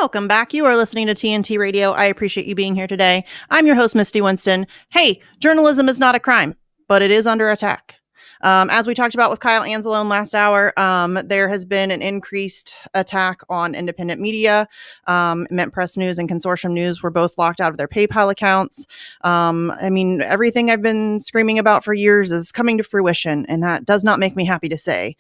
Welcome back. You are listening to TNT Radio. I appreciate you being here today. I'm your host, Misty Winston. Hey, journalism is not a crime, but it is under attack. As we talked about with Kyle Anzalone last hour, there has been an increased attack on independent media. Mint Press News and Consortium News were both locked out of their PayPal accounts. I mean, everything I've been screaming about for years is coming to fruition, and that does not make me happy to say.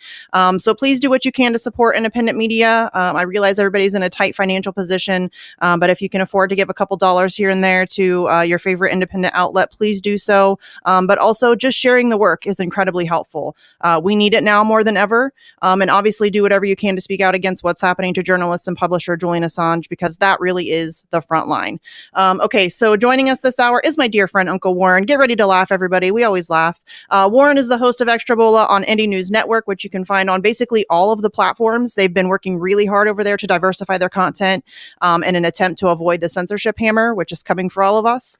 So please do what you can to support independent media. I realize everybody's in a tight financial position, but if you can afford to give a couple dollars here and there to your favorite independent outlet, please do so. But also just sharing the work is incredibly helpful. We need it now more than ever. And obviously do whatever you can to speak out against what's happening to journalist and publisher Julian Assange, because that really is the front line. Okay, so joining us this hour is my dear friend, Uncle Warren. Get ready to laugh, everybody. We always laugh. Warren is the host of Extra Bulla on Indie News Network, which you can find on basically all of the platforms. They've been working really hard over there to diversify their content in an attempt to avoid the censorship hammer, which is coming for all of us.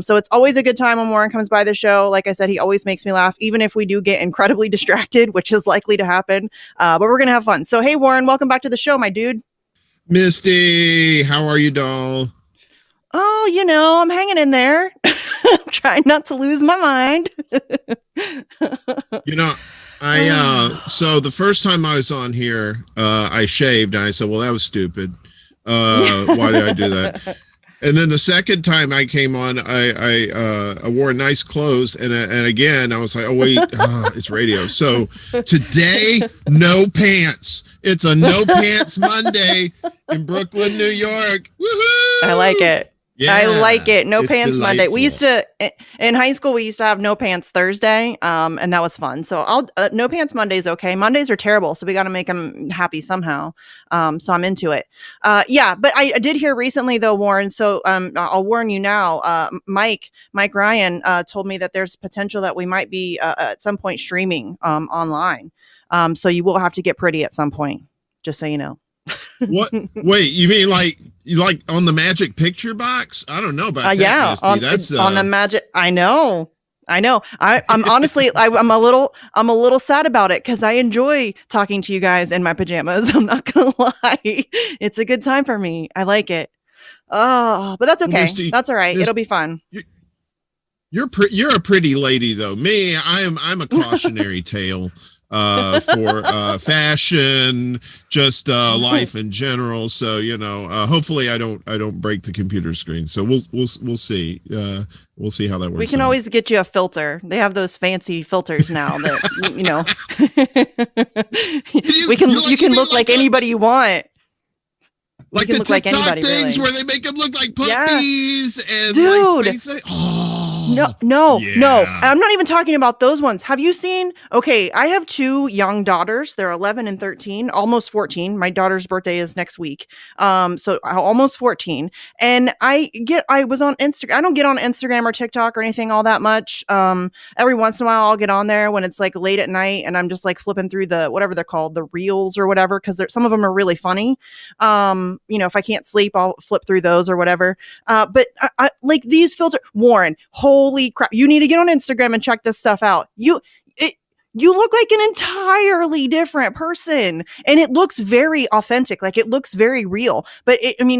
So it's always a good time when Warren comes by the show. Like I said, he always makes me laugh, even if we do get incredibly distracted, which is likely to happen. But we're going to have fun. So, hey, Warren, welcome back to the show, my dude. Misty, how are you, doll? Oh, you know, I'm hanging in there. I'm trying not to lose my mind. You know, so the first time I was on here, I shaved and I said, well, that was stupid. Why did I do that? And then the second time I came on, I wore nice clothes, and again I was like, oh wait, it's radio. So today, no pants. It's a no pants Monday in Brooklyn, New York. Woohoo! I like it. Yeah, I like it. No pants delightful. Monday. We used to, in high school, we used to have no pants Thursday, and that was fun. So no pants Monday's okay. Mondays are terrible, so we got to make them happy somehow. So I'm into it. Yeah, but I did hear recently though, Warren. So I'll warn you now. Mike Ryan told me that there's potential that we might be at some point streaming online. So you will have to get pretty at some point. Just so you know. What? Wait, you mean like on the Magic Picture Box? I don't know about that. Yeah, Misty. That's on the Magic. I know. I'm honestly, I'm a little sad about it because I enjoy talking to you guys in my pajamas. I'm not gonna lie, it's a good time for me. I like it. Oh, but that's okay. Misty, that's all right. It'll be fun. You're a pretty lady though. Me, I'm a cautionary tale. For fashion, just life in general. So you know, hopefully I don't break the computer screen. So we'll see. We'll see how that works. We can always get you a filter. They have those fancy filters now that you know. You can look like anybody you want. Like the TikTok like things really. Where they make them look like puppies and dude. Like space. Oh. No. I'm not even talking about those ones. Have you seen? Okay, I have two young daughters. They're 11 and 13, almost 14. My daughter's birthday is next week. So almost 14. And I was on Instagram. I don't get on Instagram or TikTok or anything all that much. Every once in a while I'll get on there when it's like late at night and I'm just like flipping through the whatever they're called, the reels or whatever, because some of them are really funny. You know, if I can't sleep, I'll flip through those or whatever. But I like these filters. Warren, holy crap. You need to get on Instagram and check this stuff out. You look like an entirely different person and it looks very authentic. Like it looks very real, but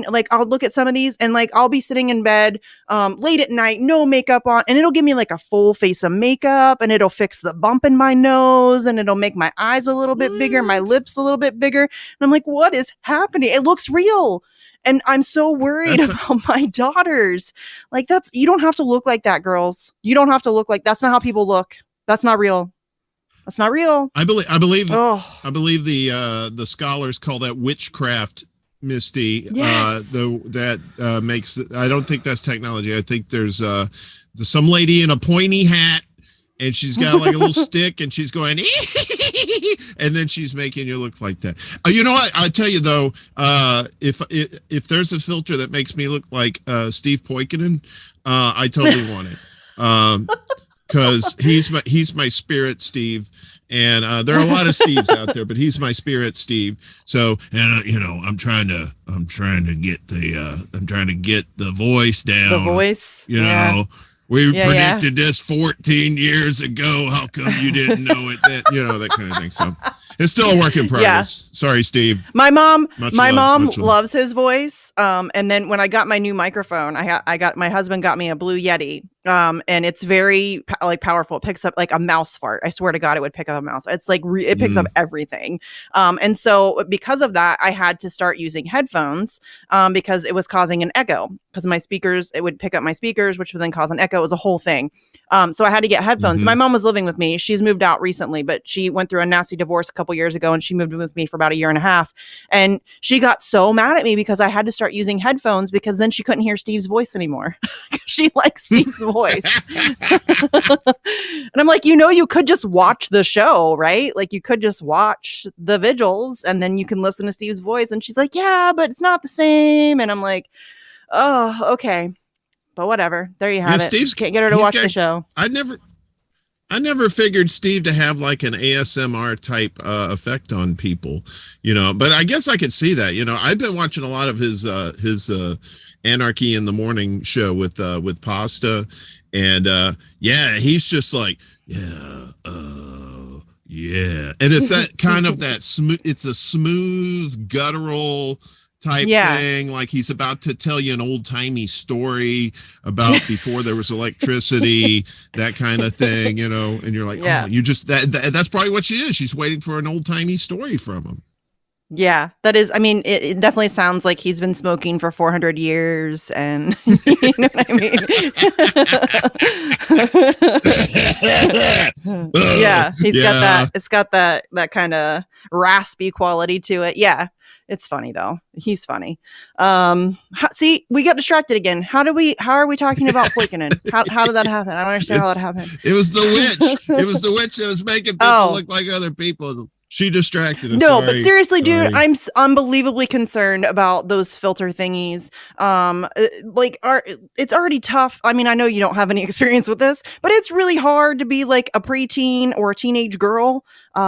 like I'll look at some of these and like, I'll be sitting in bed, late at night, no makeup on, and it'll give me like a full face of makeup and it'll fix the bump in my nose and it'll make my eyes a little bit bigger, my lips a little bit bigger. And I'm like, what is happening? It looks real. And I'm so worried about my daughters. Like you don't have to look like that, girls. You don't have to look like, that's not how people look. That's not real. That's not real. I believe the scholars call that witchcraft, Misty. Yes. That makes, I don't think that's technology. I think there's some lady in a pointy hat and she's got like a little stick and she's going, and then she's making you look like that. You know what? I tell you though, if there's a filter that makes me look like Steve Poikonen, I totally want it. Because he's my spirit Steve, and there are a lot of Steves out there, but he's my spirit Steve. So, and you know, I'm trying to get the voice down. The voice, you know. We predicted this 14 years ago. How come you didn't know it? That, you know, that kind of thing. So It's still a work in progress. Sorry, Steve. My mom Much love. loves his voice. And then when I got my new microphone, I got my husband got me a Blue Yeti. And it's very powerful. It picks up like a mouse fart. I swear to God, it would pick up a mouse. It's like it picks up everything. And so because of that, I had to start using headphones because it was causing an echo. Because my speakers, it would pick up my speakers, which would then cause an echo. It was a whole thing. So I had to get headphones. My mom was living with me. She's moved out recently, but she went through a nasty divorce a couple years ago, and she moved with me for about a year and a half. And she got so mad at me because I had to start using headphones because then she couldn't hear Steve's voice anymore. She likes Steve's voice. And I'm like, you could just watch the show, right? Like you could just watch the vigils and then you can listen to Steve's voice. And she's like, yeah, but it's not the same. And I'm like, oh, okay. But whatever. There you have it. Steve's, can't get her to watch the show. I never figured Steve to have like an ASMR type effect on people, but I guess I could see that. I've been watching a lot of his Anarchy in the Morning show with Pasta, and he's just like, yeah, and it's that kind of that smooth. It's a smooth, guttural type thing, like he's about to tell you an old-timey story about before there was electricity, that kind of thing, and you're like, oh, you just that's probably what she is. She's waiting for an old-timey story from him. Yeah, that is, I mean, it definitely sounds like he's been smoking for 400 years, and you know what I mean? Yeah, it's got that kind of raspy quality to it. Yeah. It's funny though. He's funny. See, we got distracted again. How are we talking about Poikinen? How did that happen? I don't understand how that happened. It was the witch. It was the witch that was making people look like other people. She distracted us. No, but seriously, dude, I'm unbelievably concerned about those filter thingies. It's already tough. I mean, I know you don't have any experience with this, but it's really hard to be like a preteen or a teenage girl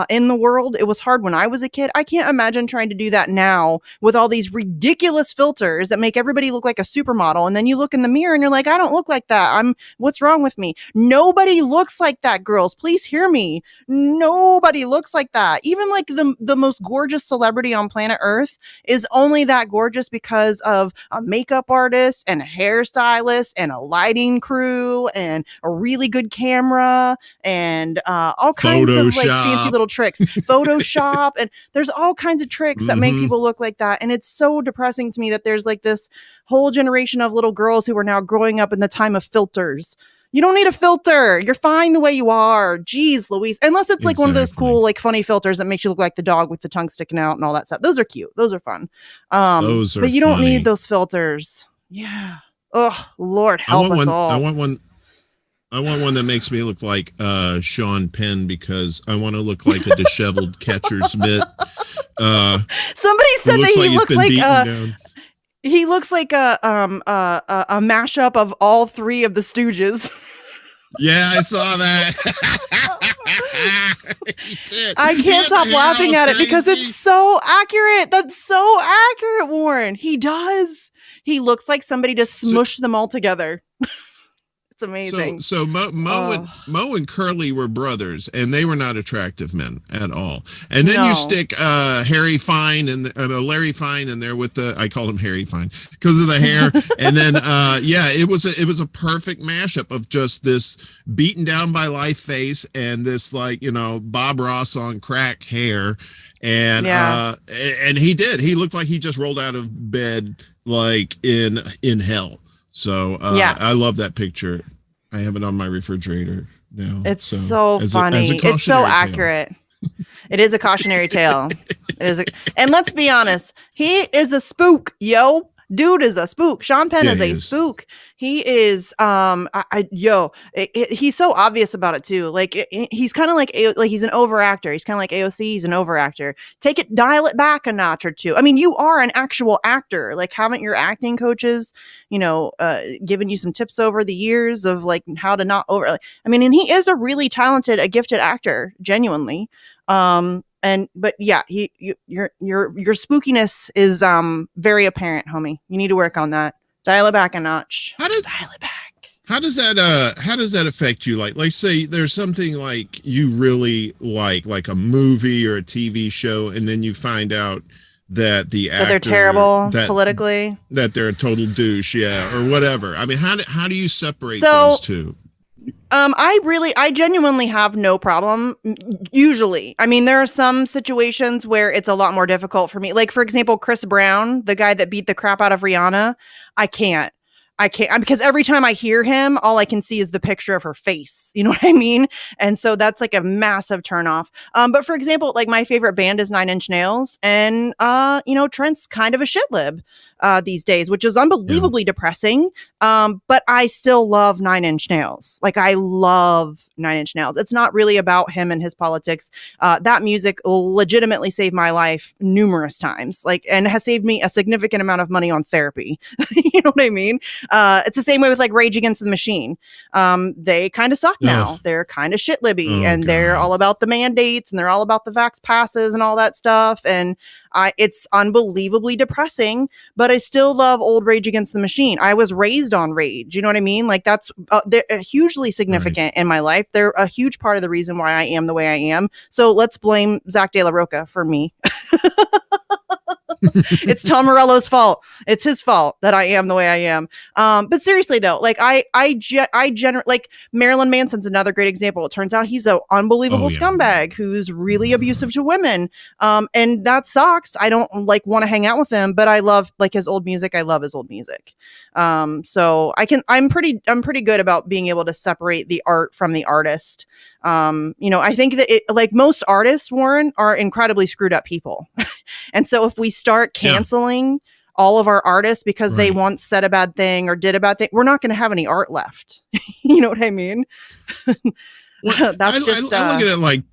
in the world. It was hard when I was a kid. I can't imagine trying to do that now with all these ridiculous filters that make everybody look like a supermodel. And then you look in the mirror and you're like, I don't look like that. What's wrong with me? Nobody looks like that, girls. Please hear me. Nobody looks like that. Even like the most gorgeous celebrity on planet Earth is only that gorgeous because of a makeup artist and a hairstylist and a lighting crew and a really good camera and all kinds of like fancy little tricks. Photoshop, and there's all kinds of tricks that make people look like that. And it's so depressing to me that there's like this whole generation of little girls who are now growing up in the time of filters. You don't need a filter. You're fine the way you are. Jeez, Louise. Unless it's like one of those cool, like funny filters that makes you look like the dog with the tongue sticking out and all that stuff. Those are cute. Those are fun. But you don't need those filters. Yeah. Oh, Lord, help us all. I want one that makes me look like Sean Penn because I want to look like a disheveled catcher's mitt. Somebody said that he looks like he looks like a mashup of all three of the Stooges. Yeah, I saw that. I can't stop laughing at it because it's so accurate. That's so accurate, Warren. He does. He looks like somebody just smushed them all together. It's amazing. So Mo and Curly were brothers, and they were not attractive men at all. And then you stick Harry Fine and Larry Fine in there with I call him Harry Fine because of the hair. And then it was a perfect mashup of just this beaten down by life face and this Bob Ross on crack hair. And he looked like he just rolled out of bed like in hell. So I love that picture. I have it on my refrigerator now. It's so funny. It's so accurate. It is a cautionary tale. And let's be honest, he is a spook, yo. Dude is a spook. Sean Penn is a spook. He is he's so obvious about it too. Like he's kind of like he's an overactor. He's kind of like AOC. He's an overactor. Dial it back a notch or two. I mean, you are an actual actor. Like, haven't your acting coaches, given you some tips over the years of like how to not over? And he is a really talented, a gifted actor, genuinely. But yeah, your spookiness is very apparent, homie. You need to work on that. Dial it back a notch. Dial it back. How does that affect you? Like say there's something like you really like a movie or a TV show, and then you find out that the That they're actor terrible politically. that they're a total douche, yeah, or whatever. I mean, how do you separate So those two? I genuinely have no problem. Usually, I mean, there are some situations where it's a lot more difficult for me. Like, for example, Chris Brown, the guy that beat the crap out of Rihanna, I can't. Because every time I hear him, all I can see is the picture of her face. You know what I mean? And so that's like a massive turnoff. But for example, like my favorite band is Nine Inch Nails, and Trent's kind of a shit lib these days, which is unbelievably depressing. But I still love Nine Inch Nails. Like I love Nine Inch Nails. It's not really about him and his politics. That music legitimately saved my life numerous times, and has saved me a significant amount of money on therapy. You know what I mean? It's the same way with like Rage Against the Machine. They kind of suck now. Ugh. They're kind of shit libby, Oh and they're God. all about the mandates, and they're all about the vax passes and all that stuff. And it's unbelievably depressing, but I still love old Rage Against the Machine. I was raised on Rage. You know what I mean? Like that's they're hugely significant in my life. They're a huge part of the reason why I am the way I am. So let's blame Zach De La Roca for me. It's Tom Morello's fault. It's his fault that I am the way I am. But seriously though, like I generally, like Marilyn Manson's another great example. It turns out he's an unbelievable scumbag who's really abusive to women. And that sucks. I don't like want to hang out with him, but I love like his old music. I love his old music. So I'm pretty good about being able to separate the art from the artist. I think that like most artists, Warren, are incredibly screwed up people. And so if we start canceling all of our artists because they once said a bad thing or did a bad thing, we're not going to have any art left. You know what I mean? Well, That's I look at it like,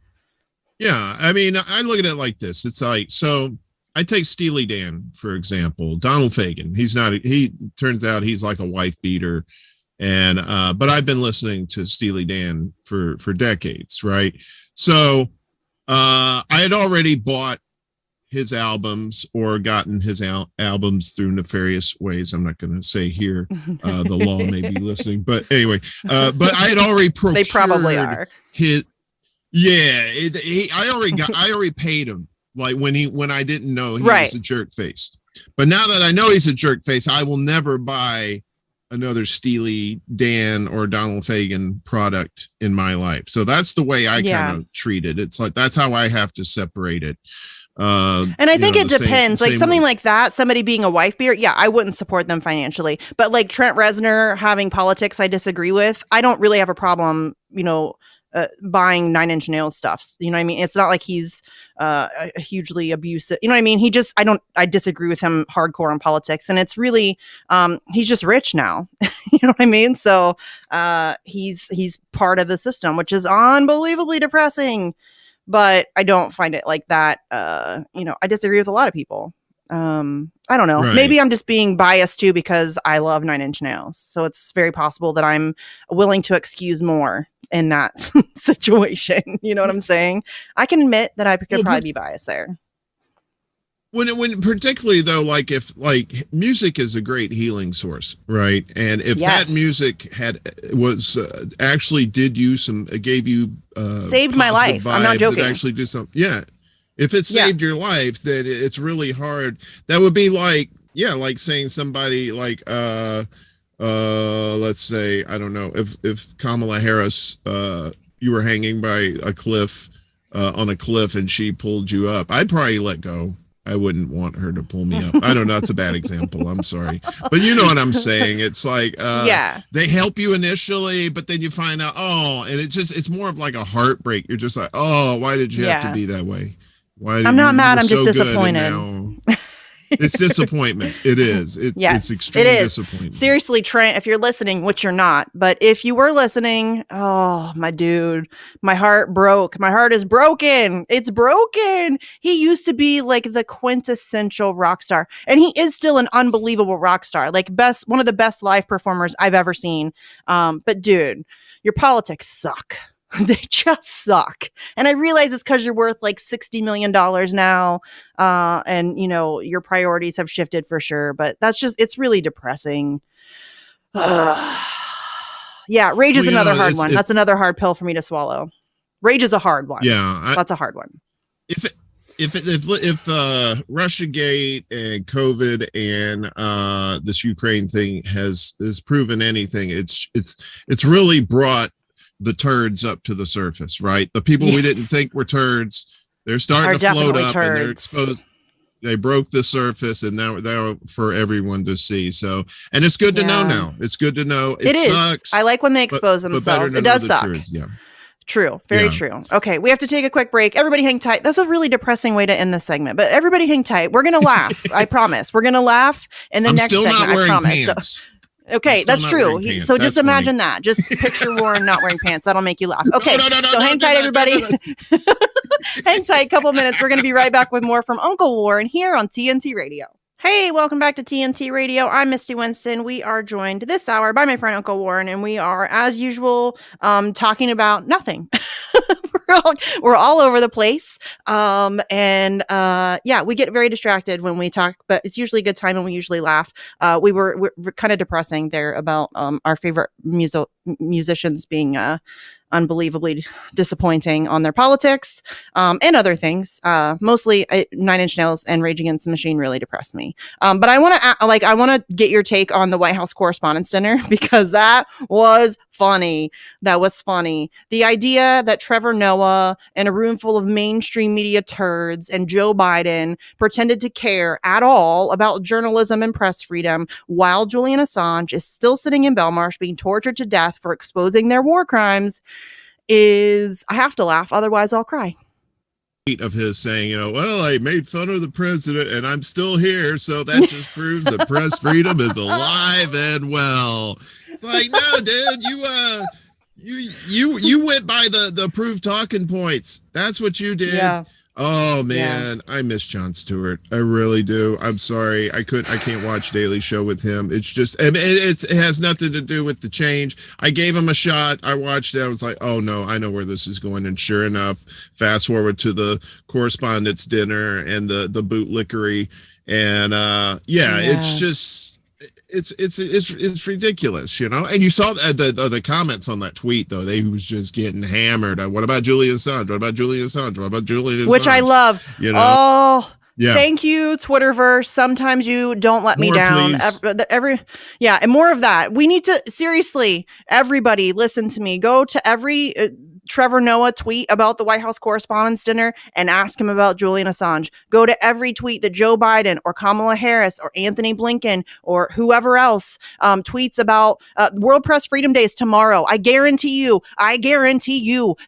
I mean, I look at it like this. It's like, so I take Steely Dan, for example, Donald Fagen. He turns out he's like a wife beater. And, but I've been listening to Steely Dan for decades. Right. So, I had already bought his albums or gotten his albums through nefarious ways. I'm not going to say here, the law may be listening, but anyway, but I had already procured. They probably are. I already paid him. Like when I didn't know he was a jerk face, but now that I know he's a jerk face, I will never buy another Steely Dan or Donald Fagen product in my life. So that's the way I kind of treat it. It's like, that's how I have to separate it. And I think it depends. Like something like that, somebody being a wife beater, I wouldn't support them financially. But like Trent Reznor having politics I disagree with, I don't really have a problem, buying Nine Inch Nails stuff. You know what I mean? It's not like he's a hugely abusive. You know what I mean? I disagree with him hardcore on politics, and it's really he's just rich now. You know what I mean? So he's part of the system, which is unbelievably depressing. But I don't find it like that. I disagree with a lot of people. I don't know. Right. Maybe I'm just being biased too because I love Nine Inch Nails. So it's very possible that I'm willing to excuse more in that situation. You know what I'm saying? I can admit that I could probably be biased there. When particularly though, like if like music is a great healing source, right? And if that music actually did you gave you saved my life. Vibes, I'm not joking. It actually did something. Yeah. If it saved your life, then it's really hard. That would be like saying somebody like let's say, I don't know, if Kamala Harris you were hanging by a cliff on a cliff and she pulled you up, I'd probably let go. I wouldn't want her to pull me up. I don't know. That's a bad example. I'm sorry. But you know what I'm saying? It's like, they help you initially, but then you find out, and it's more of like a heartbreak. You're just like, why did you have to be that way? I'm not mad. I'm just disappointed. It's disappointment. It is. It's extreme disappointment. Seriously, Trent, if you're listening, which you're not, but if you were listening, my dude, my heart broke. My heart is broken. It's broken. He used to be like the quintessential rock star, and he is still an unbelievable rock star. Like one of the best live performers I've ever seen. But dude, your politics suck. They just suck. And I realize it's because you're worth like $60 million now. And, your priorities have shifted for sure. But it's really depressing. Yeah, rage is Well, another hard one. That's another hard pill for me to swallow. Rage is a hard one. Yeah, that's a hard one. If Russiagate and COVID and this Ukraine thing has proven anything, it's really brought the turds up to the surface, right? The people we didn't think were turds, they're starting to float up and they're exposed. They broke the surface, and now for everyone to see. So, and it's good to know now. It's good to know. It sucks. I like when they expose themselves. It does suck. Yeah. True. Very true. Okay. We have to take a quick break. Everybody hang tight. That's a really depressing way to end this segment, but everybody hang tight. We're going to laugh. I promise. We're going to laugh in the next segment. I promise. Pants. Okay, that's true. So just imagine that. Just picture Warren not wearing pants. That'll make you laugh. Okay, so hang tight, everybody. Hang tight. Couple minutes. We're going to be right back with more from Uncle Warren here on TNT Radio. Hey, welcome back to TNT Radio. I'm Misty Winston. We are joined this hour by my friend Uncle Warren, and we are, as usual, talking about nothing. We're all over the place. Yeah, we get very distracted when we talk, but it's usually a good time and we usually laugh. We're kind of depressing there about our favorite musicians being unbelievably disappointing on their politics and other things. Mostly Nine Inch Nails and Rage Against the Machine really depress me. But I want to get your take on the White House Correspondents' Dinner, because that was funny. That was funny. The idea that Trevor Noah and a room full of mainstream media turds and Joe Biden pretended to care at all about journalism and press freedom while Julian Assange is still sitting in Belmarsh being tortured to death for exposing their war crimes is, I have to laugh, otherwise I'll cry. Of his saying, well, I made fun of the president and I'm still here, so that just proves that press freedom is alive and well. It's like, no, dude, you went by the approved talking points. That's what you did. Yeah. Oh man, I miss Jon Stewart. I really do. I'm sorry. I can't watch Daily Show with him. It's just, it has nothing to do with the change. I gave him a shot. I watched it. I was like, oh no, I know where this is going. And sure enough, fast forward to the Correspondents' Dinner and the bootlickery. And it's just, it's ridiculous, and you saw the comments on that tweet, though. They was just getting hammered. What about Julian Assange? What about Julian Assange? What about Julian Assange? Which I love. Oh, yeah. Thank you, Twitterverse. Sometimes you don't let me down. And more of that. We need to, seriously, everybody listen to me. Go to every Trevor Noah tweet about the White House Correspondents' Dinner and ask him about Julian Assange. Go to every tweet that Joe Biden or Kamala Harris or Anthony Blinken or whoever else tweets about World Press Freedom Day is tomorrow. I guarantee you,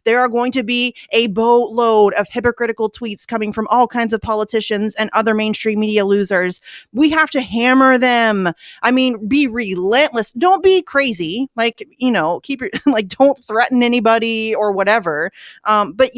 there are going to be a boatload of hypocritical tweets coming from all kinds of politicians and other mainstream media losers. We have to hammer them. I mean, be relentless. Don't be crazy. Keep your, don't threaten anybody or whatever. But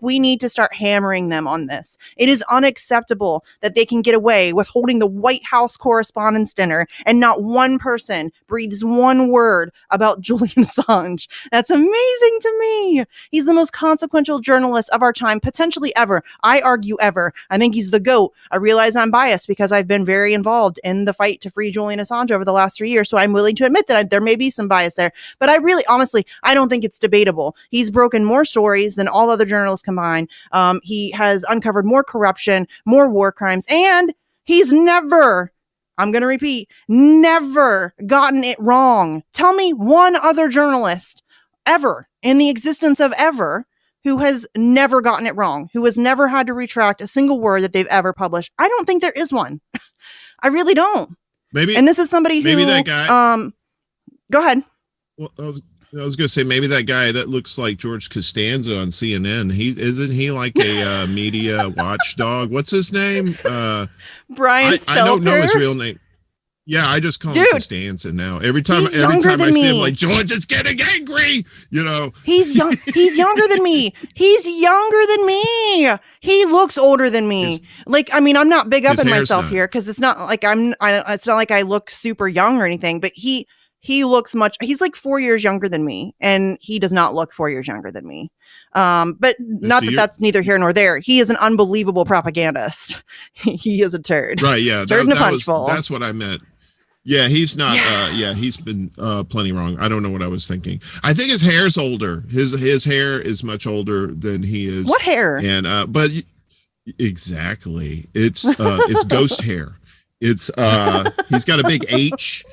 we need to start hammering them on this. It is unacceptable that they can get away with holding the White House Correspondents' Dinner and not one person breathes one word about Julian Assange. That's amazing to me. He's the most consequential journalist of our time, potentially ever. I argue ever. I think he's the GOAT. I realize I'm biased because I've been very involved in the fight to free Julian Assange over the last 3 years. So I'm willing to admit that there may be some bias there, but I really, honestly, I don't think it's debatable. He's broken more stories than all other journalists combined. He has uncovered more corruption, more war crimes, and he's never, I'm going to repeat, never gotten it wrong. Tell me one other journalist ever in the existence of ever who has never gotten it wrong, who has never had to retract a single word that they've ever published. I don't think there is one. I really don't. Maybe. And this is somebody maybe who, that guy. Go ahead. Well, I was going to say, maybe that guy that looks like George Costanza on CNN. Isn't he like a media watchdog? What's his name? Brian Stelter? I don't know his real name. Yeah, I just call him Costanza now. Every time I see him, like, George is getting angry. He's young. He's younger than me. He's younger than me. He looks older than me. I'm not big up in myself here because it's not like it's not like I look super young or anything. But he looks he's like 4 years younger than me, and he does not look 4 years younger than me. But not that that's neither here nor there. He is an unbelievable propagandist. He is a turd. Right. Yeah. Turd in a punch bowl. That's what I meant. Yeah, he's not. He's been plenty wrong. I don't know what I was thinking. I think his hair's older. His hair is much older than he is. What hair? And but exactly, it's ghost hair. It's he's got a big H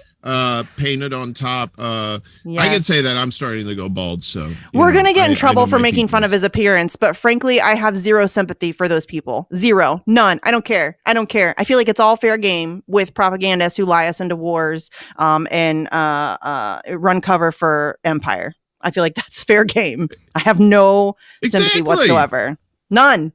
painted on top. Yes. I can say that I'm starting to go bald. So we're gonna get in trouble for making fun of his appearance, but frankly, I have zero sympathy for those people. Zero, none. I don't care. I feel like it's all fair game with propagandists who lie us into wars, and run cover for empire. I feel like that's fair game. I have no sympathy whatsoever. None.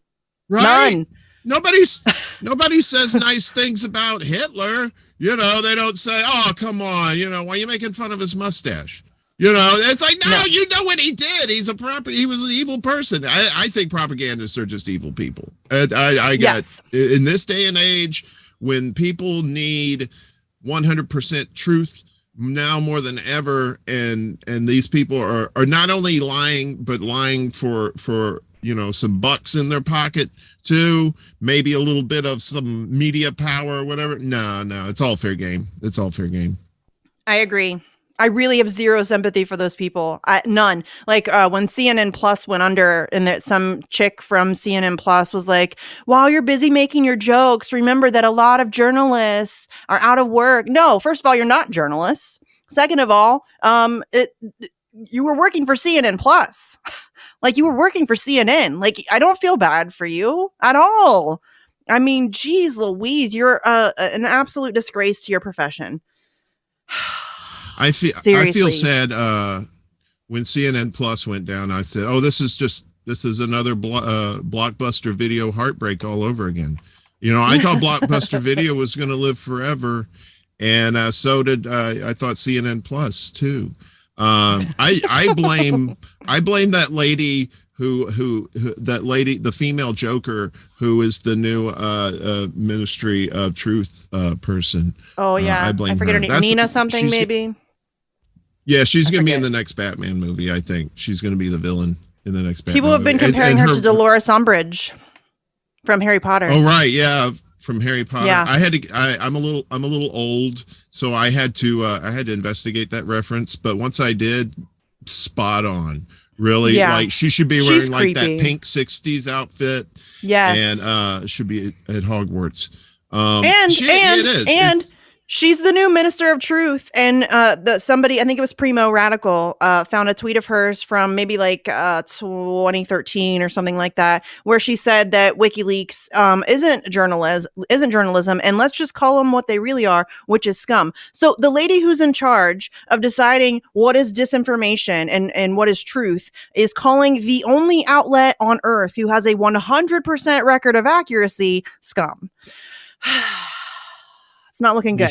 Right? None. Nobody says nice things about Hitler. You know, they don't say, "Oh, come on, you know, why are you making fun of his mustache?" You know, it's like, no, you know what he did. He was an evil person. I think propagandists are just evil people. I get in this day and age when people need 100% truth now more than ever, and these people are not only lying, but lying for some bucks in their pocket too, maybe a little bit of some media power or whatever. No, it's all fair game. It's all fair game. I agree. I really have zero sympathy for those people. None. Like when CNN Plus went under, and that some chick from CNN Plus was like, "While you're busy making your jokes, remember that a lot of journalists are out of work." No, first of all, you're not journalists. Second of all, you were working for CNN Plus. Like, you were working for CNN. Like, I don't feel bad for you at all. I mean, geez Louise, you're an absolute disgrace to your profession. I feel sad when CNN Plus went down. I said, "Oh, this is another Blockbuster Video heartbreak all over again." You know, I thought Blockbuster Video was going to live forever, and so did I thought CNN Plus too. I blame that lady the female Joker who is the new Ministry of Truth person. Oh yeah, I forget her name. Nina something maybe. Yeah, she's gonna be in the next Batman movie. I think she's gonna be the villain in the next Batman. People have been comparing her to Dolores Umbridge from Harry Potter. Oh right, yeah. From Harry Potter. Yeah. I'm a little old, so I had to investigate that reference, but once I did, spot on. Really, like she should be wearing like that pink 60s outfit. Yes. And should be at Hogwarts. She's the new Minister of Truth. And somebody, I think it was Primo Radical, found a tweet of hers from maybe like 2013 or something like that, where she said that WikiLeaks isn't journalism, and let's just call them what they really are, which is scum. So the lady who's in charge of deciding what is disinformation and what is truth is calling the only outlet on earth who has a 100% record of accuracy scum. It's not looking good.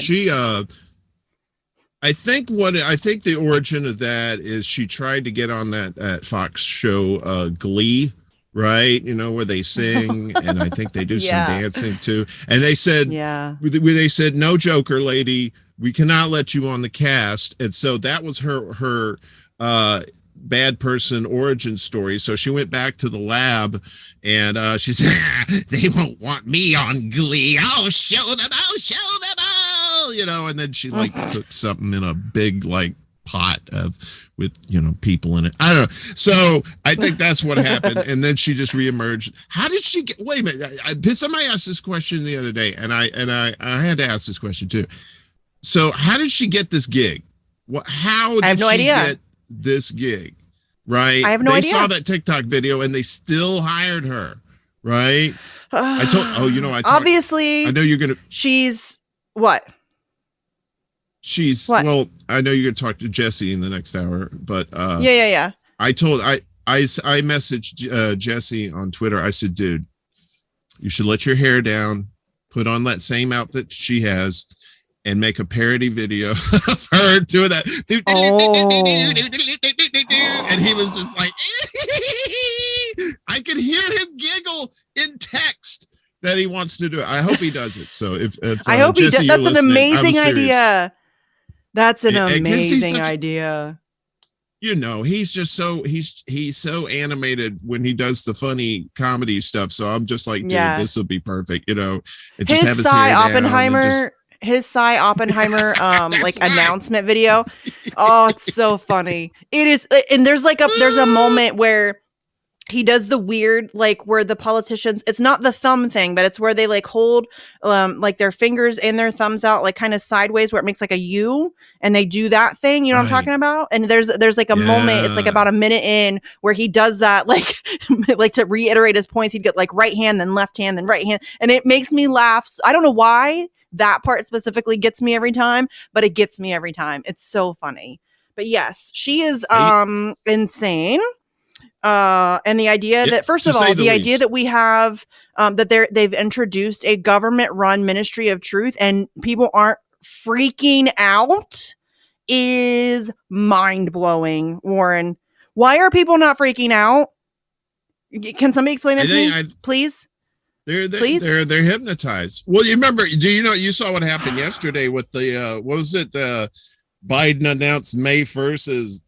I think the origin of that is she tried to get on that Fox show Glee, right? You know, where they sing and I think they do some dancing too. And they said, "No, Joker lady, we cannot let you on the cast." And so that was her bad person origin story. So she went back to the lab and she said, "They won't want me on Glee. I'll show them all, you know." And then she like cooked something in a big like pot with people in it. I don't know. So I think that's what happened. And then she just reemerged. How did she get? Wait a minute. Somebody asked this question the other day, and I had to ask this question too. So how did she get this gig? How did she get this gig? Right? I have no idea. They saw that TikTok video and they still hired her. Right? I obviously. I know you're gonna. She's what? Well, I know you're gonna talk to Jesse in the next hour, but yeah. I messaged Jesse on Twitter. I said, "Dude, you should let your hair down, put on that same outfit she has, and make a parody video of her doing that." And he was just like, I could hear him giggle in text that he wants to do it. I hope he does it. So if I hope Jesse, he does. That's an amazing idea. That's an amazing idea. You know, he's just he's so animated when he does the funny comedy stuff. So I'm just like, dude, this will be perfect. You know, and just have his hair Oppenheimer. his Cy Oppenheimer like right. announcement video. Oh, it's so funny. It is, and there's a moment where he does the weird, like, where the politicians, it's not the thumb thing, but it's where they like hold like their fingers and their thumbs out like kind of sideways where it makes like a U, and they do that thing, you know what I'm talking about? And there's like a moment, it's like about a minute in, where he does that, like like to reiterate his points, he'd get like right hand, then left hand, then right hand, and it makes me laugh. I don't know why that part specifically gets me every time, but it gets me every time. It's so funny. But yes, she is insane. And the idea that, first of all, the idea that we have that they've introduced a government-run ministry of truth and people aren't freaking out is mind-blowing, Warren. Why are people not freaking out? Can somebody explain that to me, please? They're hypnotized. Well, you remember? You saw what happened yesterday with the what was it? Biden announced May 1st as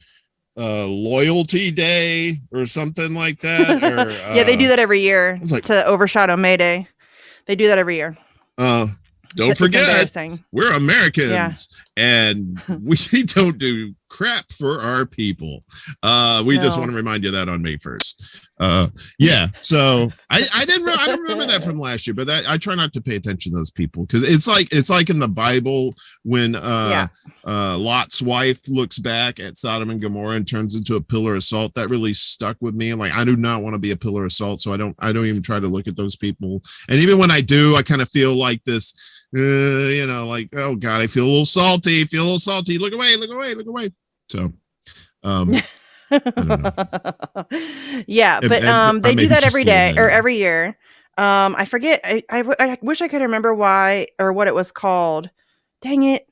Loyalty Day or something like that. Or, yeah, they do that every year to overshadow May Day. They do that every year. Don't forget, we're Americans and we don't do crap for our people. We just want to remind you that on May 1st. So I don't remember that from last year, but I try not to pay attention to those people, because it's like in the Bible when Lot's wife looks back at Sodom and Gomorrah and turns into a pillar of salt. That really stuck with me. And like, I do not want to be a pillar of salt, so I don't even try to look at those people. And even when I do, I kind of feel like this, like, oh God, I feel a little salty. Look away. So, I don't know. Yeah, but they do that every day or every year. I forget. I wish I could remember why or what it was called. Dang it.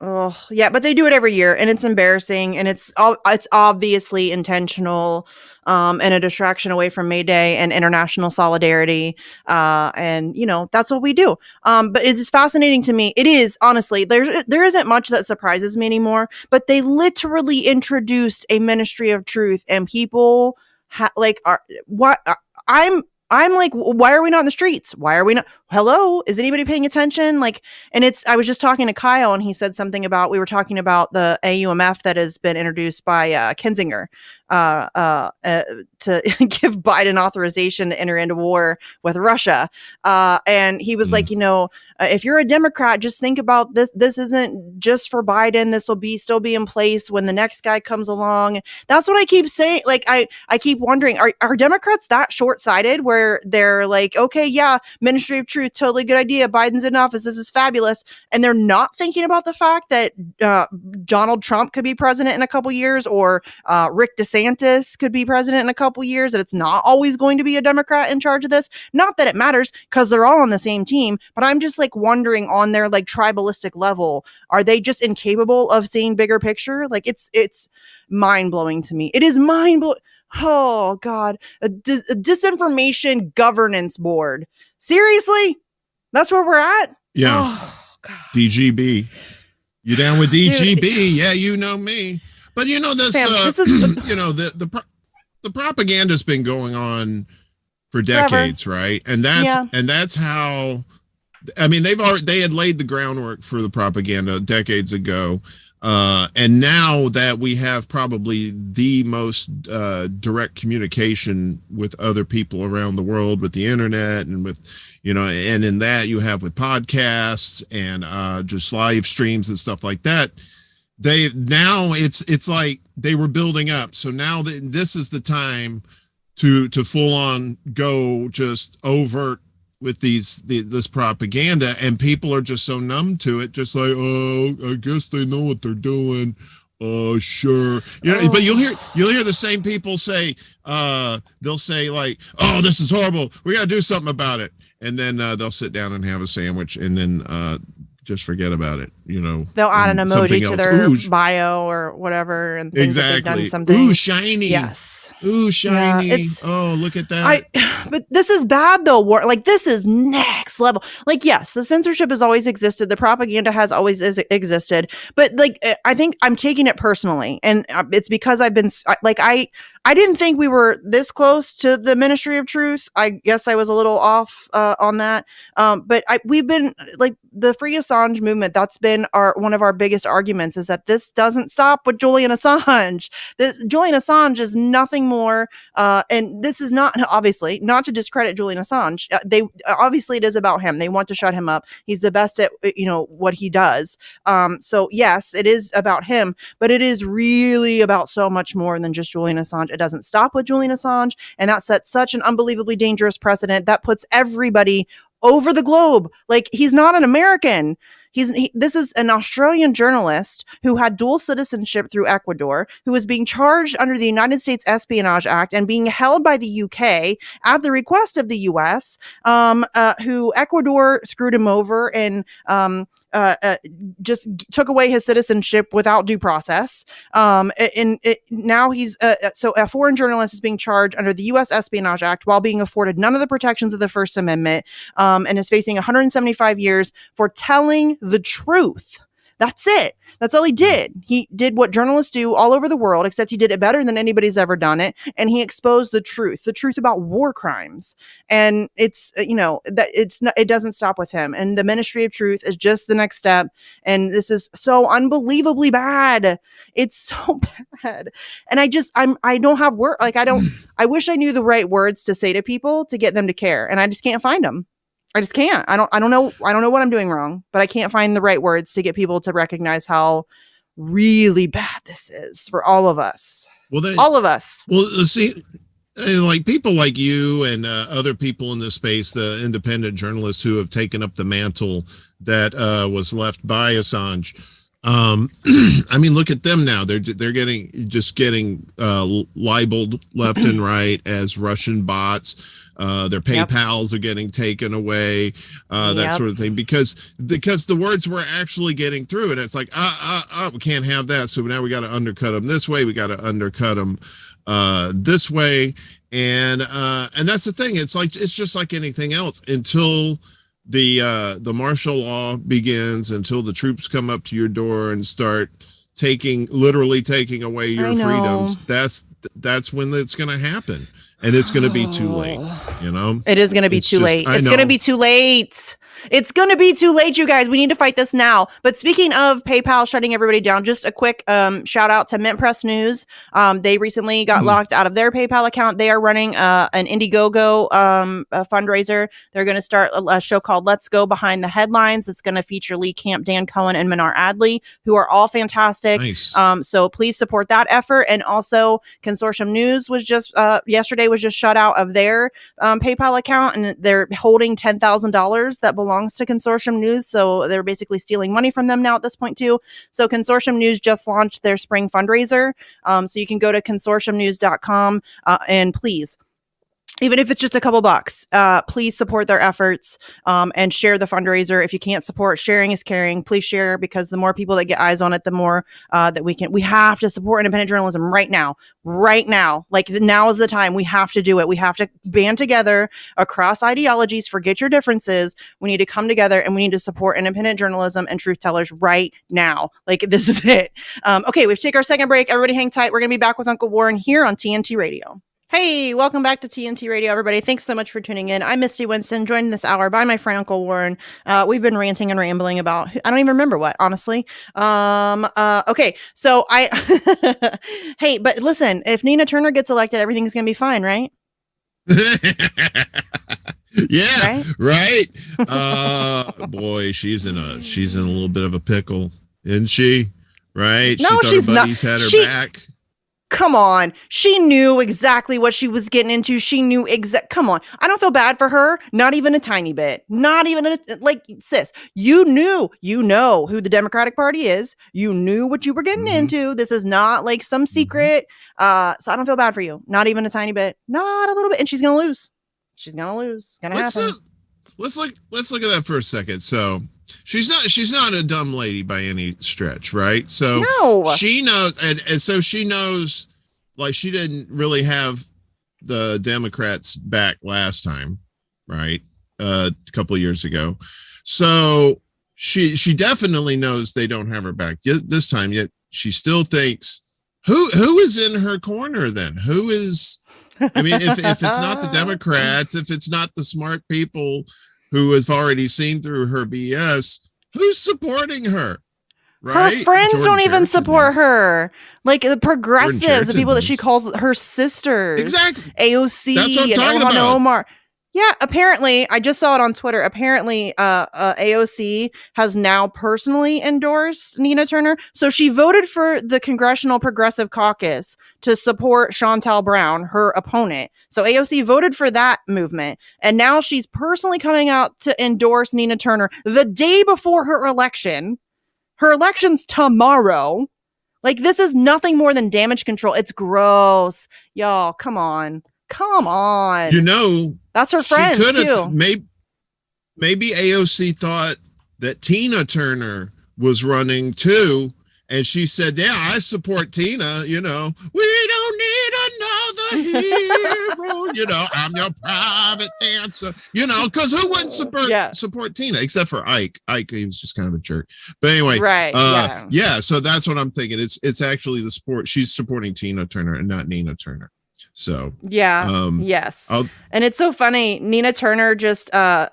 Oh, yeah, but they do it every year, and it's embarrassing, and it's obviously intentional, and a distraction away from May Day and international solidarity, and that's what we do. But it is fascinating to me. It is, honestly, there isn't much that surprises me anymore. But they literally introduced a ministry of truth, and people I'm like, why are we not in the streets? Why are we not? Hello, is anybody paying attention? Like, and I was just talking to Kyle, and he said something about, we were talking about the AUMF that has been introduced by Kinzinger to give Biden authorization to enter into war with Russia. And he was like, if you're a Democrat, just think about this. This isn't just for Biden. This will still be in place when the next guy comes along. That's what I keep saying. Like, I keep wondering, are Democrats that short-sighted where they're like, okay, yeah, Ministry of Truth, totally good idea. Biden's in office. This is fabulous. And they're not thinking about the fact that Donald Trump could be president in a couple years, or Rick DeSantis could be president in a couple years, that it's not always going to be a Democrat in charge of this. Not that it matters, because they're all on the same team, but I'm just like wondering, on their like tribalistic level, are they just incapable of seeing bigger picture? Like, it's mind-blowing to me. It is mind-blowing. Oh God, a disinformation governance board. Seriously? That's where we're at? Yeah. Oh, God. DGB. You down with DGB? Dude. Yeah, you know me. But this is the propaganda's been going on for decades, forever. Right? And that's how, I mean, they had laid the groundwork for the propaganda decades ago. And now that we have probably the most direct communication with other people around the world with the internet, and with, and in that you have with podcasts and just live streams and stuff like that, it's like they were building up. So now this is the time to full on go just overt with this propaganda, and people are just so numb to it, just like, oh, I guess they know what they're doing. Oh, sure. But you'll hear the same people say, they'll say like, oh, this is horrible, we got to do something about it. And then they'll sit down and have a sandwich, and then just forget about it. They'll add an emoji to their bio or whatever, and exactly. They've done something. Ooh, shiny. Yes. Ooh, shiny. Yeah, look at that. But this is bad though. Like, this is next level. Like, yes, the censorship has always existed. The propaganda has always existed. But like, I think I'm taking it personally, and it's because I've been like, I didn't think we were this close to the Ministry of Truth. I guess I was a little off on that. But we've been like the Free Assange movement. That's been one of our biggest arguments, is that this doesn't stop with Julian Assange. Julian Assange is nothing more. And this is not, obviously, not to discredit Julian Assange. Obviously it is about him. They want to shut him up. He's the best at, what he does. So yes, it is about him, but it is really about so much more than just Julian Assange. It doesn't stop with Julian Assange, and that sets such an unbelievably dangerous precedent that puts everybody over the globe. Like, he's not an American. This is an Australian journalist who had dual citizenship through Ecuador, who is being charged under the United States Espionage Act and being held by the UK at the request of the US, who Ecuador screwed him over and just took away his citizenship without due process. Now he's so a foreign journalist is being charged under the U.S. Espionage Act while being afforded none of the protections of the First Amendment, and is facing 175 years for telling the truth. That's it. That's all he did. He did what journalists do all over the world, except he did it better than anybody's ever done it. And he exposed the truth about war crimes. And it's, it doesn't stop with him. And the Ministry of Truth is just the next step. And this is so unbelievably bad. It's so bad. And I don't have word. I wish I knew the right words to say to people to get them to care. And I just can't find them. I just can't. I don't know what I'm doing wrong, but I can't find the right words to get people to recognize how really bad this is for all of us. All of us. Well, see, like people like you and other people in this space, the independent journalists who have taken up the mantle that was left by Assange. I mean, look at them now. They're getting libeled left and right as Russian bots. Their PayPals are getting taken away, that sort of thing, because the words were actually getting through, and it's like, we can't have that. So now we got to undercut them this way. We got to undercut them this way, and that's the thing. It's just like anything else until the martial law begins, until the troops come up to your door and start literally taking away your freedoms. That's when it's going to happen. And it's going to be too late, It is going to be too late. It's going to be too late. It's going to be too late, you guys. We need to fight this now. But speaking of PayPal shutting everybody down, just a quick shout out to Mint Press News. They recently got locked out of their PayPal account. They are running an Indiegogo fundraiser. They're going to start a show called Let's Go Behind the Headlines. It's going to feature Lee Camp, Dan Cohen, and Minar Adley, who are all fantastic. Nice. So please support that effort. And also, Consortium News was just yesterday was just shut out of their PayPal account, and they're holding $10,000 that belongs to Consortium News. So they're basically stealing money from them now at this point too. So Consortium News just launched their spring fundraiser. So you can go to consortiumnews.com and please, even if it's just a couple bucks, please support their efforts and share the fundraiser. If you can't support, sharing is caring. Please share, because the more people that get eyes on it, the more that we have to support independent journalism right now. Like, now is the time. We have to do it. We have to band together across ideologies, forget your differences. We need to come together and we need to support independent journalism and truth tellers right now. Like, this is it. Okay, we have to take our second break. Everybody hang tight. We're going to be back with Uncle Warren here on TNT Radio. Hey, welcome back to TNT Radio, everybody. Thanks so much for tuning in. I'm Misty Winston, joined this hour by my friend Uncle Warren. We've been ranting and rambling about, I don't even remember what, honestly. Okay, so hey, but listen, if Nina Turner gets elected, everything's going to be fine, right? Yeah, right. Boy, she's in a little bit of a pickle, isn't she? Right? No, she thought she's her buddies not. had her back. Come on. She knew exactly what she was getting into. Come on. I don't feel bad for her. Not even a tiny bit. Not even sis, you know who the Democratic Party is. You knew what you were getting into. This is not like some secret. So I don't feel bad for you. Not even a tiny bit. Not a little bit. And she's going to lose. She's going to lose. It's going to happen. Let's look at that for a second. So she's not a dumb lady by any stretch, right? So no. She knows, and so she knows, like, she didn't really have the Democrats back last time, right? A couple of years ago. So she definitely knows they don't have her back this time, yet she still thinks who is in her corner then? Who is? I mean, if it's not the Democrats, if it's not the smart people who have already seen through her BS, who's supporting her? Right? Her friends Jordan don't even Chariton support is. her. Like the progressives, the Chariton people that she does. calls her sisters. Exactly. AOC That's what I'm and talking Ilhan about. Omar. Yeah, apparently, I just saw it on Twitter. Apparently, AOC has now personally endorsed Nina Turner. So she voted for the Congressional Progressive Caucus to support Chantel Brown, her opponent. So AOC voted for that movement. And now she's personally coming out to endorse Nina Turner the day before her election. Her election's tomorrow. Like, this is nothing more than damage control. It's gross. Y'all, come on. Come on. You know, that's her friends too. Maybe AOC thought that Tina Turner was running too, and she said, "Yeah, I support Tina. You know, we don't need another hero. You know, I'm your private dancer. You know, because who wouldn't support Tina except for Ike? Ike, he was just kind of a jerk. But anyway, right? Yeah. So that's what I'm thinking. It's actually the support. She's supporting Tina Turner and not Nina Turner. So yes. And it's so funny. Nina Turner did a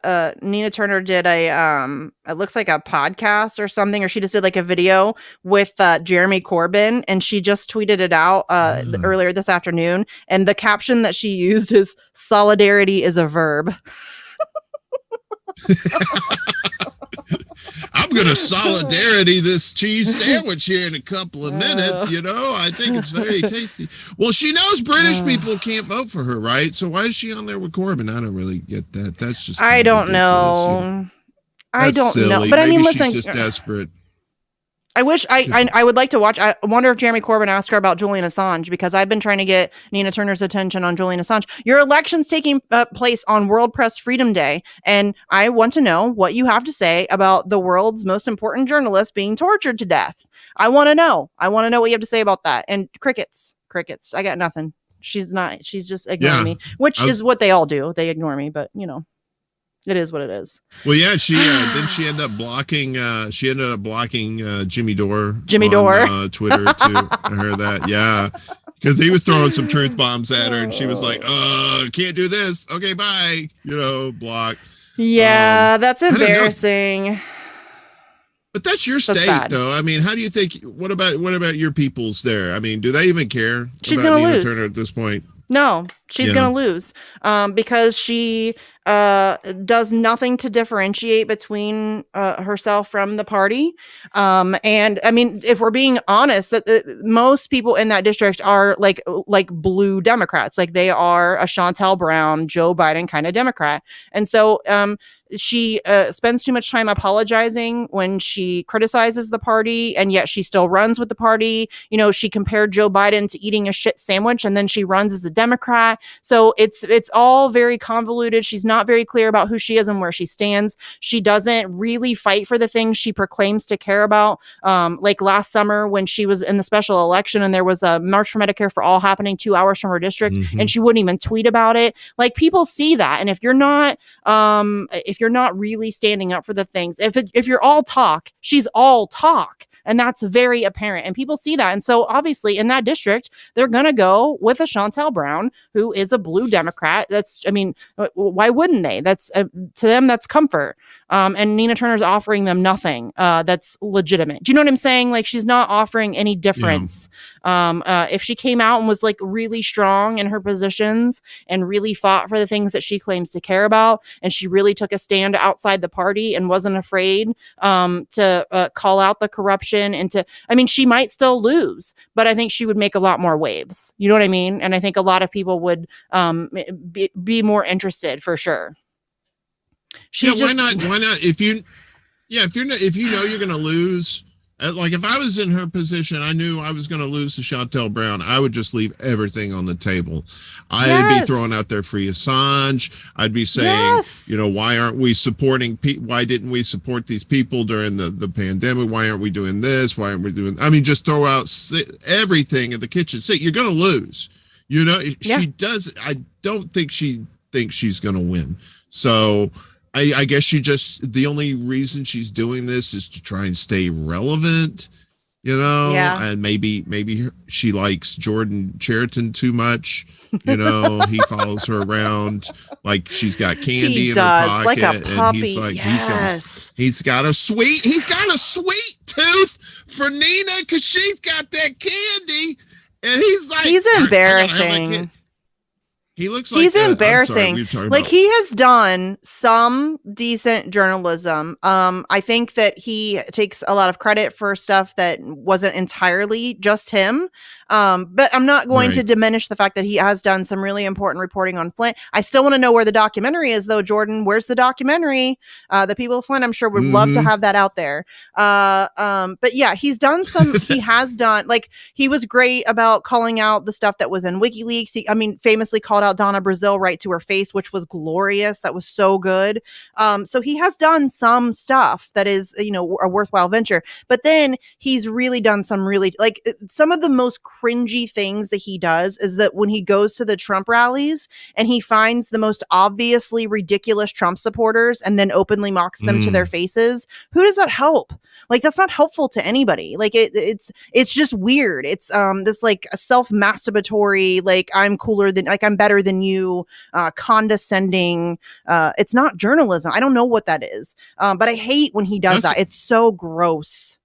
it looks like a podcast or something, or she just did like a video with Jeremy Corbyn, and she just tweeted it out earlier this afternoon, and the caption that she used is "Solidarity is a verb." I'm gonna solidarity this cheese sandwich here in a couple of minutes. You know, I think it's very tasty. Well, she knows British people can't vote for her, right? So why is she on there with Corbyn? I don't really get that. That's just I don't know. I don't know. But maybe I mean, listen, she's just desperate. I wish I would like to watch. I wonder if Jeremy Corbyn asked her about Julian Assange, because I've been trying to get Nina Turner's attention on Julian Assange. Your election's taking place on World Press Freedom Day, and I want to know what you have to say about the world's most important journalist being tortured to death. I want to know. I want to know what you have to say about that. And crickets. I got nothing. She's just ignoring me, which is what they all do. They ignore me, but you know. It is what it is. Well, yeah, didn't she end up blocking? She ended up blocking Jimmy Dore. On Twitter too. I heard that. Yeah, because he was throwing some truth bombs at her, and she was like, can't do this. Okay, bye. You know, block. Yeah, that's embarrassing. But that's your state, though. I mean, how do you think? What about your peoples there? I mean, do they even care? She's gonna lose. Turner at this point. No, she's gonna lose because she does nothing to differentiate between herself from the party. And I mean, if we're being honest, that most people in that district are like blue Democrats. Like they are a Chantel Brown, Joe Biden kind of Democrat. And so she spends too much time apologizing when she criticizes the party, and yet she still runs with the party. You know, she compared Joe Biden to eating a shit sandwich, and then she runs as a Democrat. So it's all very convoluted. She's not very clear about who she is and where she stands. She doesn't really fight for the things she proclaims to care about. Like last summer when she was in the special election and there was a March for Medicare for All happening 2 hours from her district, and she wouldn't even tweet about it. Like people see that, and if you're not really standing up for the things, if you're all talk, she's all talk. And that's very apparent. And people see that. And so obviously in that district, they're going to go with a Chantel Brown, who is a blue Democrat. Why wouldn't they? That's to them, that's comfort. And Nina Turner's offering them nothing that's legitimate. Do you know what I'm saying? Like she's not offering any difference. Yeah. If she came out and was like really strong in her positions and really fought for the things that she claims to care about, and she really took a stand outside the party and wasn't afraid to call out the corruption she might still lose, but I think she would make a lot more waves. You know what I mean? And I think a lot of people would be more interested for sure. Why not? If you know you're going to lose, like if I was in her position, I knew I was going to lose to Chantel Brown, I would just leave everything on the table. I'd be throwing out there free Assange. I'd be saying, why aren't we supporting why didn't we support these people during the pandemic? Why aren't we doing this? Why aren't we doing, just throw out everything in the kitchen sink. You're going to lose. She does. I don't think she thinks she's going to win. So I guess the only reason she's doing this is to try and stay relevant. Yeah. and maybe she likes Jordan Cheriton too much. He follows her around like she's got candy He in her does, pocket, like a and he's puppy. like, Yes. he's got a sweet tooth for Nina because she's got that candy, and he's like, He's I gotta have that embarrassing. He looks like He's I'm sorry, embarrassing. we were talking Like about. he has done some decent journalism. I think that he takes a lot of credit for stuff that wasn't entirely just him. But I'm not going to Right. diminish the fact that he has done some really important reporting on Flint. I still want to know where the documentary is, though. Jordan, where's the documentary? The people of Flint, I'm sure, would love to have that out there. But yeah, he's done some. He has done, like, he was great about calling out the stuff that was in WikiLeaks. Famously called out Donna Brazile right to her face, which was glorious. That was so good. So he has done some stuff that is, a worthwhile venture. But then he's really done some really, like, some of the most cringy things that he does is that when he goes to the Trump rallies and he finds the most obviously ridiculous Trump supporters and then openly mocks them to their faces, who does that help? Like, that's not helpful to anybody. Like, it's just weird. It's this like a self-masturbatory, like, I'm cooler than, like, I'm better than you, condescending. It's not journalism. I don't know what that is. But I hate when he does that. It's so gross.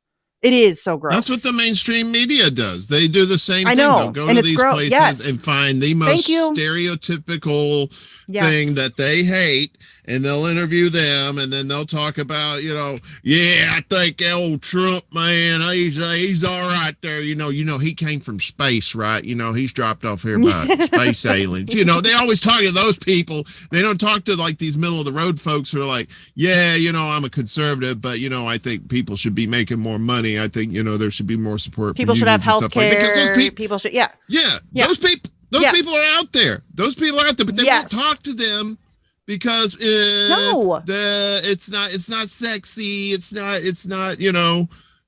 It is so gross. That's what the mainstream media does. They do the same thing. Know. They'll go to these places and find the most stereotypical thing that they hate, and they'll interview them, and then they'll talk about, I think old Trump, man, he's all right there. He came from space, right? He's dropped off here by space aliens. They always talk to those people. They don't talk to like these middle of the road folks who are like, I'm a conservative, but I think people should be making more money. I think, there should be more support. People should have health care. Because those people should, those people are out there. Those people are out there, but they won't talk to them because it's not sexy.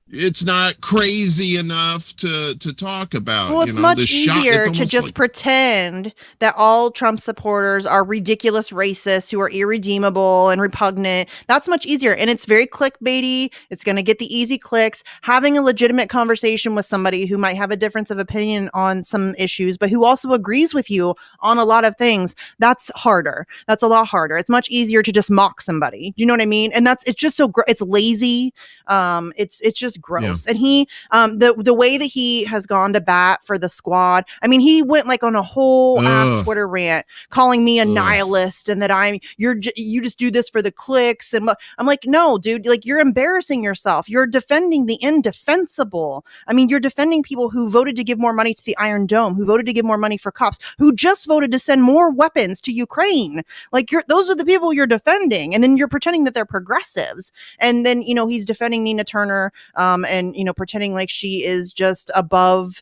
It's not crazy enough to talk about. Well, it's much easier to just pretend that all Trump supporters are ridiculous racists who are irredeemable and repugnant. That's much easier. And it's very clickbaity. It's going to get the easy clicks. Having a legitimate conversation with somebody who might have a difference of opinion on some issues, but who also agrees with you on a lot of things, that's harder. That's a lot harder. It's much easier to just mock somebody. You know what I mean? And it's just so, it's lazy. It's just gross. And he, the way that he has gone to bat for the squad, he went like on a whole ass Twitter rant calling me a nihilist and that you just do this for the clicks. And I'm like, no, dude, like, you're embarrassing yourself. You're defending the indefensible. You're defending people who voted to give more money to the Iron Dome, who voted to give more money for cops, who just voted to send more weapons to Ukraine. Like, those are the people you're defending. And then you're pretending that they're progressives. And then, he's defending Nina Turner, and pretending like she is just above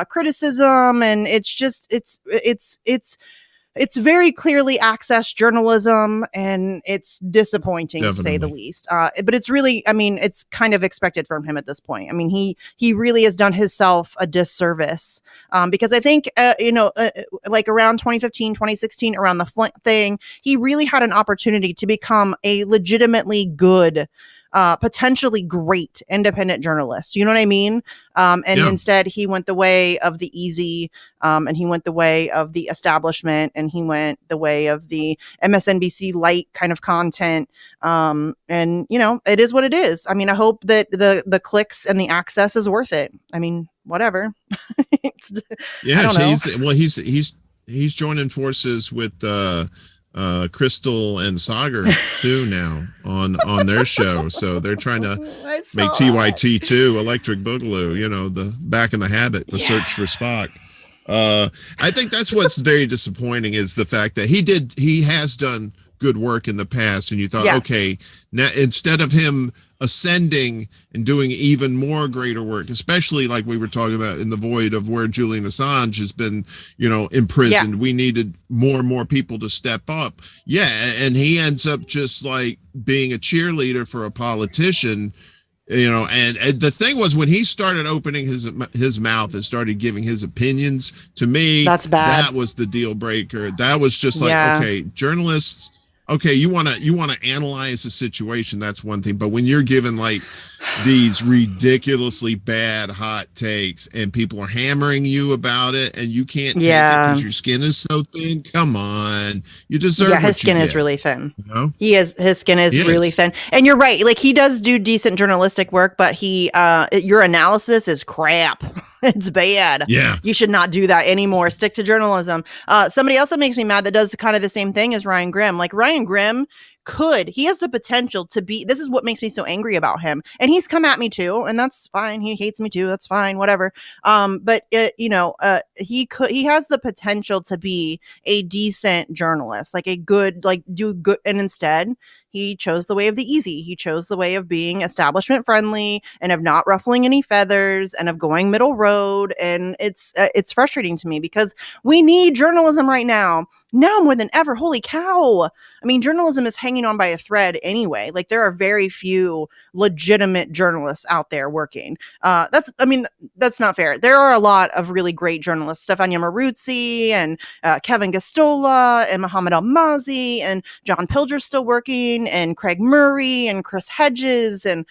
criticism, and it's very clearly access journalism, and it's disappointing to say the least. But it's really, it's kind of expected from him at this point. He really has done himself a disservice, because I think, like around 2015, 2016, around the Flint thing, he really had an opportunity to become a legitimately good, potentially great independent journalist. You know what I mean? Instead he went the way of the easy, and he went the way of the establishment, and he went the way of the MSNBC light kind of content. And it is what it is. I hope that the clicks and the access is worth it. Whatever. He's joining forces with Crystal and Sagar too now on their show. So they're trying to make TYT2 Electric Boogaloo, the Back in the Habit, the Search for Spock. I think that's what's very disappointing is the fact that he has done good work in the past, and you thought, okay, now instead of him ascending and doing even more greater work, especially like we were talking about in the void of where Julian Assange has been, imprisoned, we needed more and more people to step up. And he ends up just like being a cheerleader for a politician. And the thing was, when he started opening his mouth and started giving his opinions, to me, that's bad. That was the deal breaker. That was just like, okay, journalists okay, you want to analyze the situation, that's one thing, but when you're given like these ridiculously bad hot takes and people are hammering you about it and you can't take it because your skin is so thin, come on, you deserve his skin is really thin. You know? His skin is really thin, and you're right, like he does do decent journalistic work, but your analysis is crap. It's bad. You should not do that anymore. Stick to journalism. Somebody else that makes me mad that does kind of the same thing is Ryan Grimm. Like Ryan Grimm he has the potential to be, this is what makes me so angry about him, and he's come at me too, and that's fine. He hates me too, that's fine, whatever. But he has the potential to be a decent journalist, like a good, like do good, and instead he chose the way of the easy. He chose the way of being establishment friendly and of not ruffling any feathers and of going middle road. And it's frustrating to me because we need journalism right now more than ever. Holy cow. I mean, journalism is hanging on by a thread anyway. Like there are very few legitimate journalists out there working. That's not fair. There are a lot of really great journalists, Stefania Maruzzi and Kevin Gastola and Muhammad Almazi and John Pilger's still working and Craig Murray and Chris Hedges. And,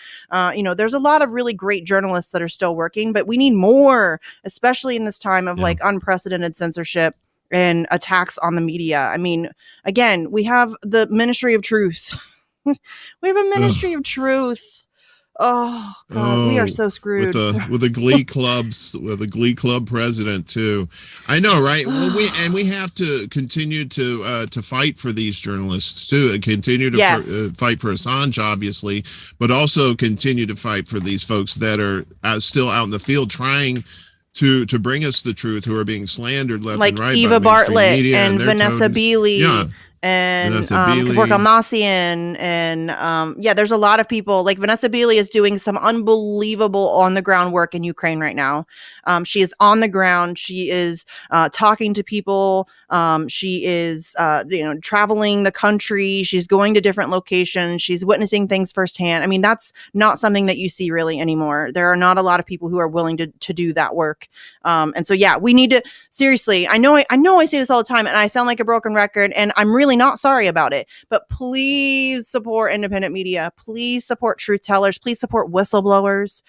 there's a lot of really great journalists that are still working, but we need more, especially in this time of like unprecedented censorship and attacks on the media. I mean, again, we have the Ministry of Truth. We have a Ministry of Truth. Oh God, we are so screwed with the Glee Club president too. I know, right? Well, we have to continue to fight for these journalists too, and continue to fight for Assange, obviously, but also continue to fight for these folks that are still out in the field trying to bring us the truth, who are being slandered left and right, Eva by Bartlett media and Vanessa Beeley. And Kavorka Amassian and there's a lot of people. Like Vanessa Beeley is doing some unbelievable on the ground work in Ukraine right now. She is on the ground. She is talking to people. She is traveling the country. She's going to different locations. She's witnessing things firsthand. I mean, that's not something that you see really anymore. There are not a lot of people who are willing to do that work. And so we need to seriously. I know I say this all the time, and I sound like a broken record, and I'm really not sorry about it, but please support independent media. Please support truth tellers. Please support whistleblowers.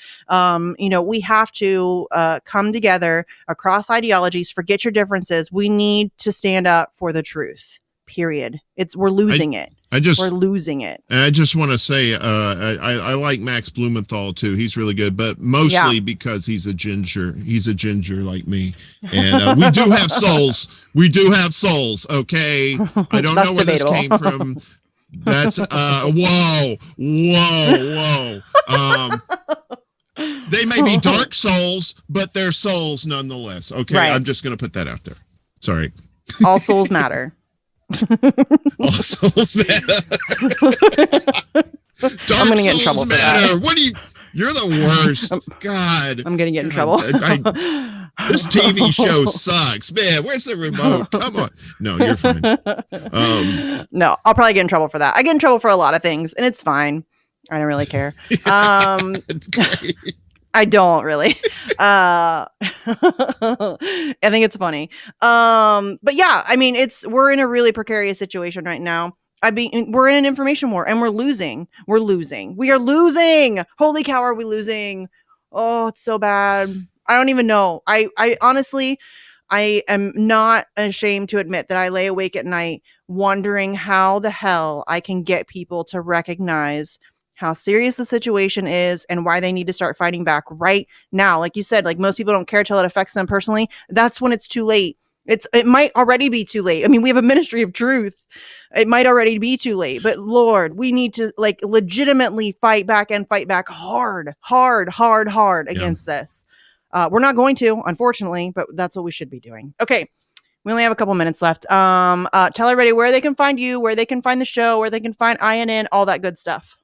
We have to come together across ideologies, forget your differences. We need to stand up for the truth, period. We're losing it. We're losing it. I just want to say, I like Max Blumenthal too. He's really good, but mostly because he's a ginger. He's a ginger like me. And we do have souls. We do have souls. Okay. I don't know where this came from. That's, whoa. They may be dark souls, but they're souls nonetheless. Okay. Right. I'm just going to put that out there. Sorry. All souls matter. All souls matter. Dark I'm gonna get in trouble for that. What you're the worst. God. I'm gonna get in trouble. This TV show sucks. Man, where's the remote? Come on. No, you're fine. No, I'll probably get in trouble for that. I get in trouble for a lot of things, and it's fine. I don't really care. It's great. I don't really. I think it's funny. But yeah, I mean, we're in a really precarious situation right now. We're in an information war and we're losing. We are losing. Holy cow, are we losing? Oh, it's so bad. I don't even know. I honestly, I am not ashamed to admit that I lay awake at night wondering how the hell I can get people to recognize how serious the situation is and why they need to start fighting back right now. Like you said, like most people don't care till it affects them personally. That's when it's too late. It might already be too late. I mean, we have a Ministry of Truth. It might already be too late, but Lord, we need to like legitimately fight back hard against this. We're not going to, unfortunately, but that's what we should be doing. Okay. We only have a couple minutes left. Tell everybody where they can find you, where they can find the show, where they can find INN, all that good stuff.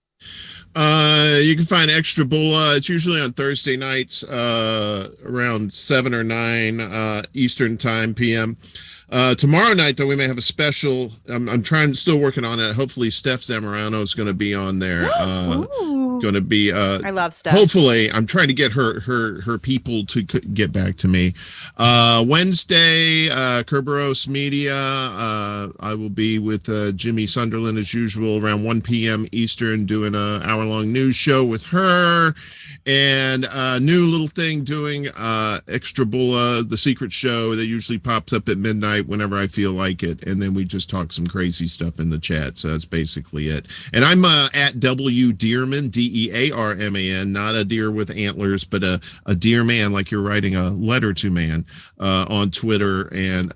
You can find Extra Bulla. It's usually on Thursday nights, around 7 or 9 Eastern time PM. Tomorrow night, though, we may have a special. I'm still working on it. Hopefully, Steph Zamorano is going to be on there. going to be I love Steph. Hopefully I'm trying to get her people to get back to me. Wednesday, Kerberos Media, I will be with Jimmy Sunderland as usual around 1 p.m. Eastern doing an hour-long news show with her, and a new little thing doing Extra Bulla, the secret show that usually pops up at midnight whenever I feel like it, and then we just talk some crazy stuff in the chat. So that's basically it. And I'm at W Dearman, Dearman, not a deer with antlers, but a dear man, like you're writing a letter to man, on Twitter, and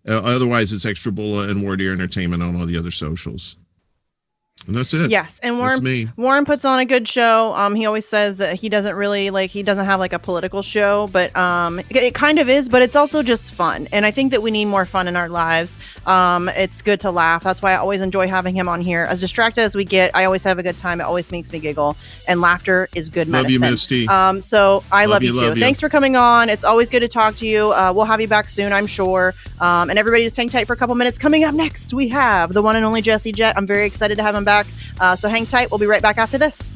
otherwise it's Extra Bulla and War Deer Entertainment on all the other socials. And that's it. Yes, and Warren puts on a good show. He always says that he doesn't have like a political show, but it kind of is, but it's also just fun. And I think that we need more fun in our lives. It's good to laugh. That's why I always enjoy having him on here. As distracted as we get, I always have a good time. It always makes me giggle, and laughter is good medicine. Love you, Misty. So I love you too. Thanks for coming on. It's always good to talk to you. We'll have you back soon, I'm sure. And everybody just hang tight for a couple minutes. Coming up next, we have the one and only Jesse Jett. I'm very excited to have him back. So hang tight. We'll be right back after this.